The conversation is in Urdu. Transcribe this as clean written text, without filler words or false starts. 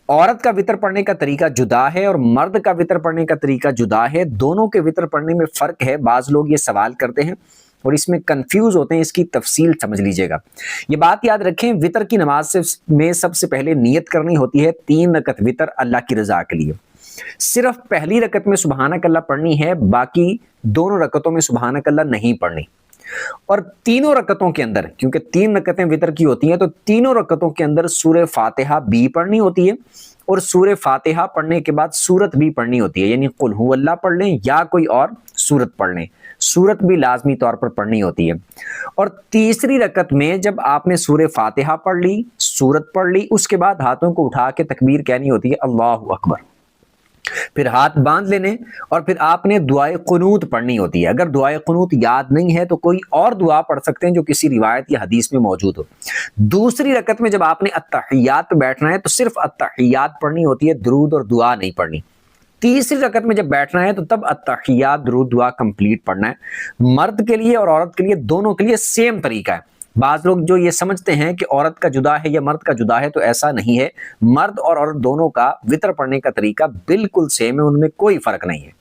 عورت کا وطر پڑھنے کا طریقہ جدا ہے اور مرد کا وطر پڑھنے کا طریقہ جدا ہے، دونوں کے وطر پڑھنے میں فرق ہے۔ بعض لوگ یہ سوال کرتے ہیں اور اس میں کنفیوز ہوتے ہیں، اس کی تفصیل سمجھ لیجئے گا۔ یہ بات یاد رکھیں، وطر کی نماز میں سب سے پہلے نیت کرنی ہوتی ہے 3 رکعت وطر اللہ کی رضا کے لیے۔ صرف پہلی رکعت میں سبحانک اللہ پڑھنی ہے، باقی دونوں رکعتوں میں سبحانک اللہ نہیں پڑھنی۔ اور تینوں رکعتوں کے اندر، کیونکہ 3 رکعتیں وطر کی ہوتی ہیں، تو تینوں رکعتوں کے اندر سورہ فاتحہ بھی پڑھنی ہوتی ہے، اور سورہ فاتحہ پڑھنے کے بعد سورت بھی پڑھنی ہوتی ہے، یعنی قل ہو اللہ پڑھ لیں یا کوئی اور سورت پڑھ لیں، سورت بھی لازمی طور پر پڑھنی ہوتی ہے۔ اور تیسری رکعت میں جب آپ نے سورہ فاتحہ پڑھ لی، سورت پڑھ لی، اس کے بعد ہاتھوں کو اٹھا کے تکبیر کہنی ہوتی ہے اللہ اکبر، پھر ہاتھ باندھ لینے، اور پھر آپ نے دعائے قنوت پڑھنی ہوتی ہے۔ اگر دعائے قنوت یاد نہیں ہے تو کوئی اور دعا پڑھ سکتے ہیں جو کسی روایت یا حدیث میں موجود ہو۔ دوسری رکعت میں جب آپ نے التحیات پہ بیٹھنا ہے تو صرف التحیات پڑھنی ہوتی ہے، درود اور دعا نہیں پڑھنی۔ تیسری رکعت میں جب بیٹھنا ہے تو تب التحیات درود دعا کمپلیٹ پڑھنا ہے۔ مرد کے لیے اور عورت کے لیے، دونوں کے لیے سیم طریقہ ہے۔ بعض لوگ جو یہ سمجھتے ہیں کہ عورت کا جدا ہے یا مرد کا جدا ہے، تو ایسا نہیں ہے۔ مرد اور عورت دونوں کا وطر پڑھنے کا طریقہ بالکل سیم ہے، ان میں کوئی فرق نہیں ہے۔